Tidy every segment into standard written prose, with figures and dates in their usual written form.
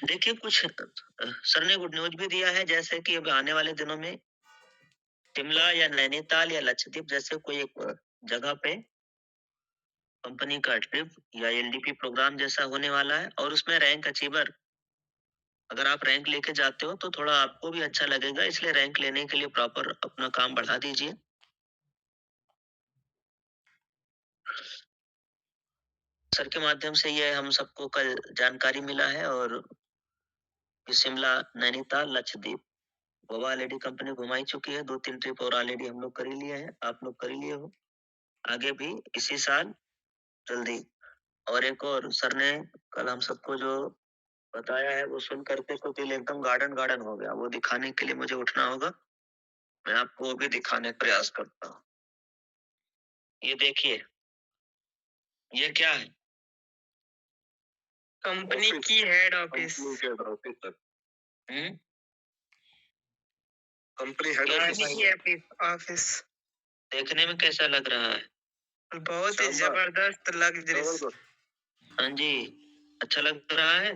देखिए कुछ सर ने गुड न्यूज़ भी दिया है, जैसे कि अब आने वाले दिनों में शिमला या नैनीताल या लक्षद्वीप जैसे कोई एक जगह पे कंपनी का ट्रिप या एलडीपी प्रोग्राम जैसा होने वाला है, और उसमें रैंक अचीवर अगर आप रैंक लेके जाते हो तो थोड़ा आपको भी अच्छा लगेगा, इसलिए रैंक लेने के लिए प्रॉपर अपना काम बढ़ा दीजिए। सर के माध्यम से ये हम सबको कल जानकारी मिला है, और कि शिमला, नैनीताल, लक्षद्वीप गोवा ऑलरेडी कंपनी घुमाई चुकी है, 2-3 ट्रिप और ऑलरेडी हम लोग कर ही लिए हैं, आप लोग कर ही लिए हो। आगे भी इसी साल जल्दी। और एक और सर ने कल हम सबको जो बताया है वो सुन करके तो दिल एकदम गार्डन गार्डन हो गया। वो दिखाने के लिए मुझे उठना होगा। मैं आपको वो भी दिखाने का प्रयास करता हूँ। ये देखिए, ये क्या है? कंपनी की हेड ऑफिस। कंपनी के head office sir. Company head office देखने में कैसा लग रहा है? बहुत ही जबरदस्त लग्जरियस। हाँ जी, अच्छा लग रहा है।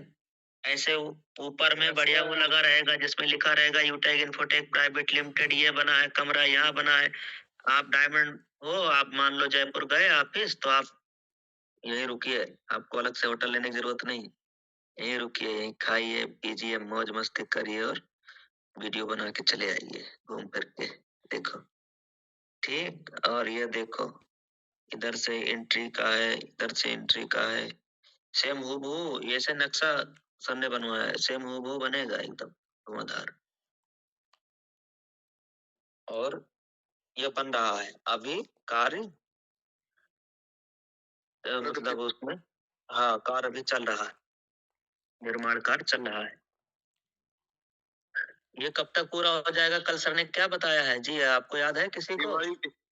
ऐसे ऊपर में बढ़िया वो लगा रहेगा जिसमें लिखा रहेगा यूटेक इन्फोटेक प्राइवेट लिमिटेड, ये बना है कमरा, यहाँ बना है। आप डायमंड हो, आप मान लो जयपुर गए ऑफिस, तो आप यहीं रुकिए, आपको अलग से होटल लेने की जरूरत नहीं। यहीं रुकिए, यहीं खाइए पीजिए, मौज मस्ती करिए और वीडियो बना के चले आइए घूम फिर के। देखो, ठीक। और ये देखो, इधर से एंट्री का है, इधर से एंट्री का है। सेम हूबहू ये से नक्शा सर ने बनवाया है, सेम हूबहू बनेगा एकदम धुआंधार। और ये बन रहा है अभी कार्य, मतलब उसमें, हाँ कार्य अभी चल रहा है, निर्माण कार्य चल रहा है। ये कब तक पूरा हो जाएगा? कल सर ने क्या बताया है जी, आपको याद है किसी को?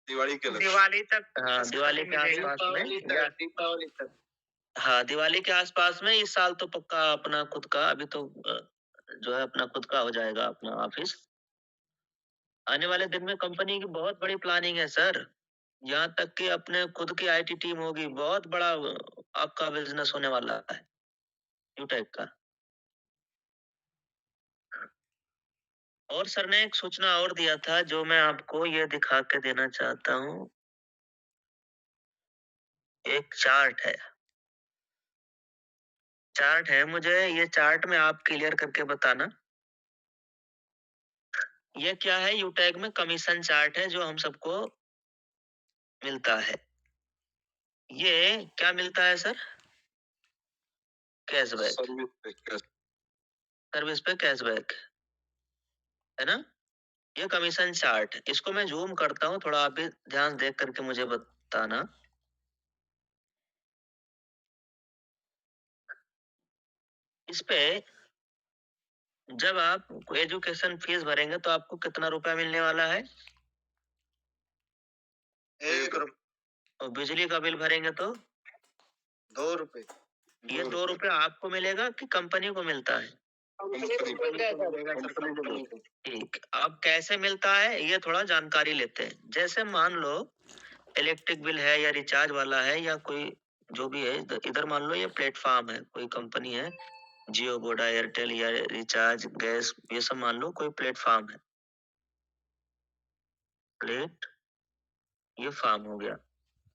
दिवाली तक। हाँ, दिवाली के आसपास में, दीपावली तक। हाँ दिवाली के आसपास में। इस साल तो पक्का अपना खुद का, अभी तो जो है अपना खुद का हो जाएगा अपना ऑफिस। आने वाले दिन में कंपनी की बहुत बड़ी प्लानिंग है सर। यहाँ तक कि अपने खुद की आईटी टीम होगी, बहुत बड़ा आपका बिजनेस होने वाला है यूटेक का। और सर ने एक सूचना और दिया था जो मैं आपको ये दिखा के देना चाहता हूँ। एक चार्ट है, मुझे ये चार्ट में आप क्लियर करके बताना। ये क्या है? यूटैग में कमीशन चार्ट है जो हम सबको मिलता है। ये क्या मिलता है सर? कैशबैक। सर्विस पे कैशबैक, है ना? ये कमीशन चार्ट है। इसको मैं जूम करता हूँ थोड़ा, आप भी ध्यान देख करके मुझे बताना। इस पे जब आप एजुकेशन फीस भरेंगे तो आपको कितना रुपया मिलने वाला है? 1 रुपया। और बिजली का बिल भरेंगे तो 2 रुपए। ये 2 रुपया आपको मिलेगा कि कंपनी को मिलता है? ठीक, अब कैसे मिलता है ये थोड़ा जानकारी लेते हैं। जैसे मान लो इलेक्ट्रिक बिल है या रिचार्ज वाला है या कोई जो भी है, इधर मान लो ये प्लेटफॉर्म है, कोई कंपनी है, जियो, वोडा, एयरटेल या रिचार्ज, गैस, ये सब मान लो कोई प्लेटफॉर्म है। प्लेट, ये फॉर्म हो गया।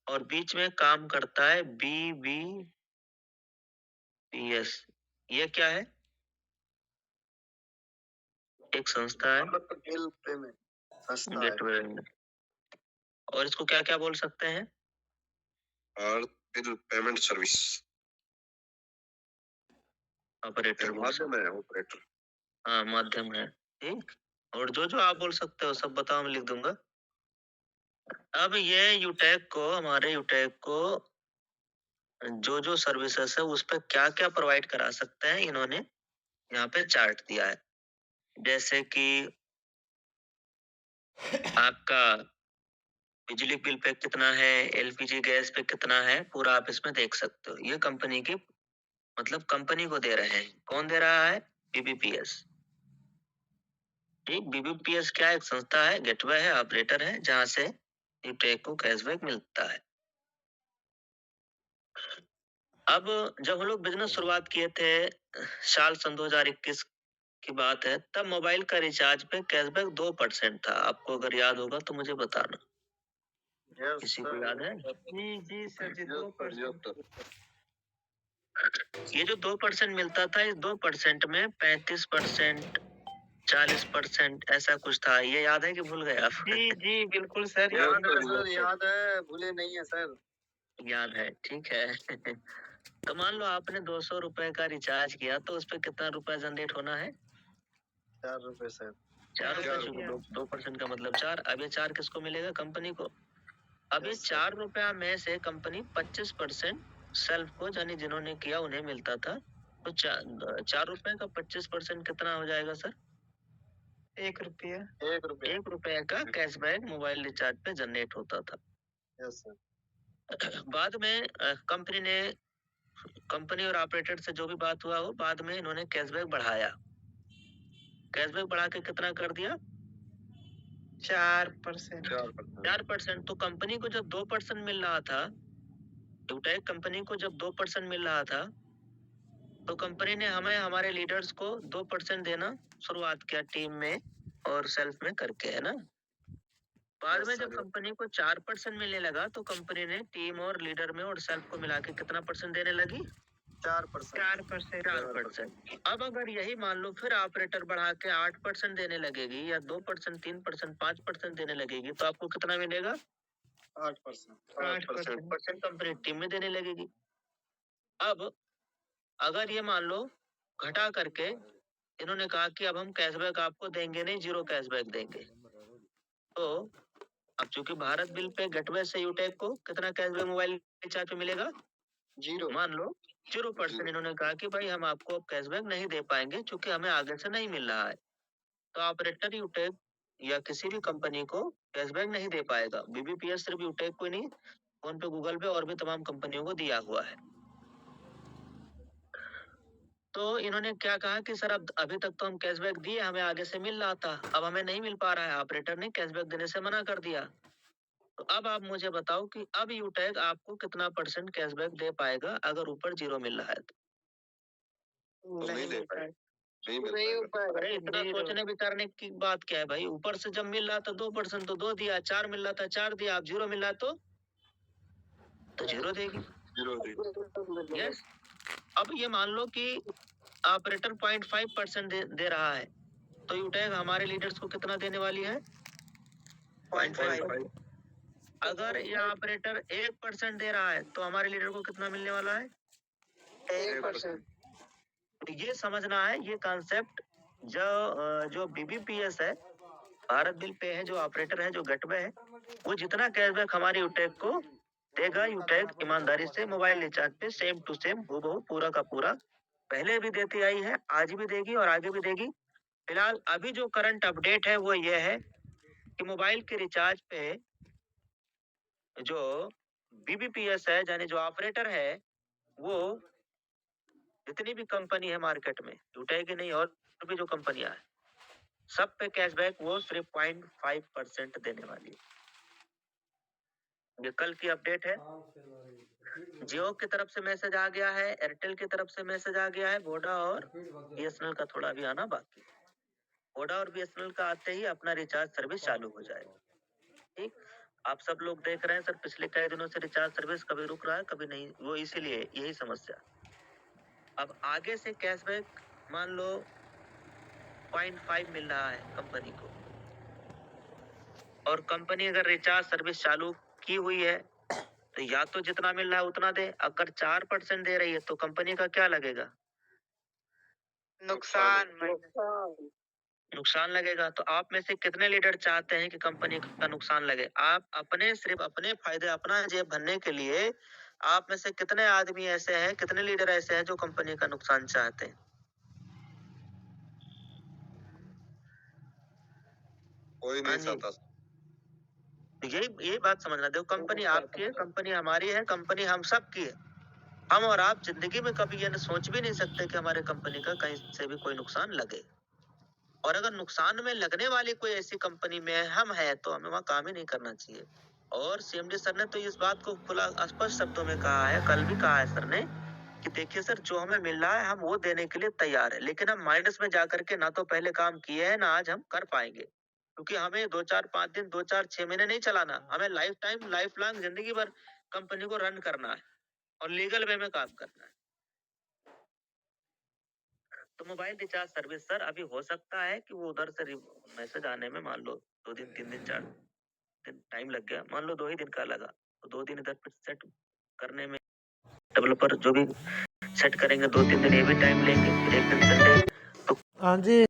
और बीच में काम करता है BBPS। ये क्या है? एक संस्था है, बिल पेमेंट संस्था है। गेटवे। और इसको क्या क्या बोल सकते हैं? और बिल पेमेंट सर्विस ऑपरेटर बोल सकते माध्यम है, ऑपरेटर। हैं। हाँ माध्यम है, ठीक। और जो जो आप बोल सकते हो सब बताओ, मैं लिख दूंगा। अब ये यूटेक को, हमारे यूटेक को जो जो सर्विसेज है उस पर क्या क्या प्रोवाइड करा सकते हैं, इन्होंने यहाँ पे चार्ट दिया है। जैसे कि आपका बिजली बिल पे कितना है, एलपीजी गैस पे कितना है, पूरा आप इसमें देख सकते हो। ये कंपनी की, मतलब कंपनी को दे रहे हैं। कौन दे रहा है? बीबीपीएस। ठीक, बीबीपीएस क्या है? एक संस्था है, गेटवे है, ऑपरेटर है, जहां से यूटेक को कैशबैक मिलता है। अब जब हम लोग बिजनेस शुरुआत किए थे, साल सन 2021 की बात है, तब मोबाइल का रिचार्ज पे कैशबैक 2% था। आपको अगर याद होगा तो मुझे बताना। किसी को याद है? जी सर जी, 2%। ये जो 2% मिलता था, इस 2% में 35%, 40% ऐसा कुछ था। ये याद है कि भूल गए आप? जी बिल्कुल सर, याद है सर, याद है, भूले नहीं है सर। याद है, ठीक है। तो मान लो आपने 200 रुपए का रिचार्ज किया, तो उस पे कितना रुपया जनरेट होना है? 4 रुपए सर। 4 रुपए, 4 चूंकि रुपया। 2% का मतलब 4। अब ये 4 किसको मिलेगा? कंपनी को। अब ये Yes, sir. 4 रुपया में से कंपनी 25% सेल्फ को, यानी जिन्होंने किया उन्हें मिलता था। तो 4 रुपए का 25% कितना हो जाएगा सर? 1 रुपया। 1 रुपया। 1 रुपए का कैशबैक मोबाइल रिचार्ज पे जनरेट होता था। Yes sir. बाद में कंपनी और ऑपरेटर से जो भी बात हुआ, वो बाद में इन्होंने कैशबैक बढ़ाया। कैशबैक बढ़ा के कितना कर दिया? 4%। 4%। तो कंपनी को जब 2% मिल रहा था, यूटेक कंपनी को जब 2% मिल रहा था, तो कंपनी ने हमें, हमारे लीडर्स को 2% देना शुरुआत किया, टीम में और सेल्फ में करके, है ना। बाद Yes, में जब sir. कंपनी को 4% मिलने लगा, तो कंपनी ने टीम और लीडर में और सेल्फ को मिला के कितना परसेंट देने लगी? 4%। 4%। 4%। अब अगर यही मान लो फिर ऑपरेटर बढ़ा के 8% देने लगेगी, या 2%, 3%, 5% देने लगेगी, तो आपको कितना मिलेगा? 8%। 8% कंपनी टीम में देने लगेगी। अब अगर ये मान लो घटा करके इन्होंने कहा कि अब हम कैशबैक आपको देंगे नहीं, 0 कैशबैक देंगे, तो अब चूंकि भारत बिल पे गेटवे से यूटेक को कितना कैशबैक मोबाइल रिचार्ज पे मिलेगा? 0। मान लो 0%। इन्होंने कहा कि भाई हम आपको अब कैशबैक नहीं दे पाएंगे, चूंकि हमें आगे से नहीं मिल रहा है। तो ऑपरेटर यूटेक या किसी भी कंपनी को कैशबैक नहीं दे पाएगा। बीबीपीएस सिर्फ यूटेक को नहीं, फोन पे, गूगल पे और भी तमाम कंपनियों को दिया हुआ है। तो इन्होंने क्या कहा कि सर अब अभी तक तो हम कैशबैक दिए, हमें आगे से मिल रहा था, अब हमें नहीं मिल पा रहा है। ऑपरेटर ने कैशबैक देने से मना कर दिया। तो अब आप मुझे बताओ कि अब यूटैग आपको कितना % कैशबैक दे पाएगा अगर ऊपर 0 मिल रहा है तो? नहीं दे पाएगा। नहीं मिल नहीं हो पाएगा। पाएगा। अरे इतना Zero। सोचने विचारने की बात क्या है भाई? ऊपर से जब मिल रहा था 2% तो 2 दिया, 4 मिल रहा था 4 दिया, अब 0 मिल रहा है तो 0 देगी। 0 दे। यस। अब ये मान लो कि ऑपरेटर 0.5% दे रहा है, तो यूटैग हमारे लीडर्स को कितना देने वाली है? 0.5। अगर ये ऑपरेटर 1% दे रहा है, तो हमारे लीडर को कितना मिलने वाला है? 1%। तो ये समझना है, ये कॉन्सेप्ट जो बीबीपीएस है, भारत बिल पे है, जो ऑपरेटर है, जो गेटवे है, वो जितना कैशबैक हमारे यूटेक को देगा, यूटेक ईमानदारी से मोबाइल रिचार्ज पे सेम टू सेम हूबहू पूरा का पूरा पहले भी देती आई है, आज भी देगी और आगे भी देगी। फिलहाल अभी जो करंट अपडेट है वो ये है कि मोबाइल के रिचार्ज पे जो बीबीपीएस है, यानी जो ऑपरेटर है, वो जितनी भी कंपनी है मार्केट में, यूटेक ही नहीं और भी जो कंपनियां है, सब पे कैशबैक वो सिर्फ 0.5% देने वाली है। ये कल की अपडेट है। जियो की तरफ से मैसेज आ गया है, एयरटेल की तरफ से मैसेज आ गया है, वोडा और बीएसएनएल का थोड़ा भी आना बाकी है। वोडा और बीएसएनएल का आते ही अपना रिचार्ज सर्विस चालू हो जाएगा। ठीक, आप सब लोग देख रहे हैं सर, पिछले कई दिनों से रिचार्ज सर्विस कभी रुक रहा है, कभी नहीं, वो इसीलिए यही समस्या। अब आगे से कैशबैक मान लो 0.5 मिल रहा है कंपनी को, और कंपनी अगर रिचार्ज सर्विस चालू की हुई है, तो या तो जितना मिल रहा है उतना दे। अगर 4% दे रही है तो कंपनी का क्या लगेगा? नुकसान लगेगा। तो आप में से कितने लीडर चाहते हैं कि कंपनी का नुकसान लगे? आप अपने, सिर्फ अपने फायदे, अपना जेब भरने के लिए आप में से कितने आदमी ऐसे हैं, कितने लीडर ऐसे हैं जो कंपनी का नुकसान चाहते हैं? कोई नहीं चाहता। यही बात समझना। देखो, कंपनी आपकी है, कंपनी हमारी है, कंपनी हम सब की है। हम और आप जिंदगी में कभी ये सोच भी नहीं सकते कि हमारे कंपनी का कहीं से भी कोई नुकसान लगे। और अगर नुकसान में लगने वाली कोई ऐसी कंपनी में हम है, तो हमें वहाँ काम ही नहीं करना चाहिए। और सीएमडी सर ने तो इस बात को खुला स्पष्ट शब्दों में कहा है, कल भी कहा है सर ने, कि देखिए सर, जो हमें मिल रहा है हम वो देने के लिए तैयार है, लेकिन हम माइनस में जा करके ना तो पहले काम किए हैं, ना आज हम कर पाएंगे, क्योंकि हमें 2-4-5 दिन, 2-4-6 महीने नहीं चलाना, हमें लाइफ टाइम, लाइफ लॉन्ग, जिंदगी भर कंपनी को रन करना है और लीगल वे में काम करना है। तो मोबाइल रिचार्ज सर्विस सर, अभी हो सकता है कि वो उधर से मैसेज आने में मान लो 2 दिन, 3 दिन, 4 दिन टाइम लग गया, मान लो 2 ही दिन का लगा, तो 2 दिन इधर सेट करने में डेवलपर जो भी सेट करेंगे, 2-3 दिन ये भी टाइम लेंगे, फिर 1 दिन संडे। हाँ जी।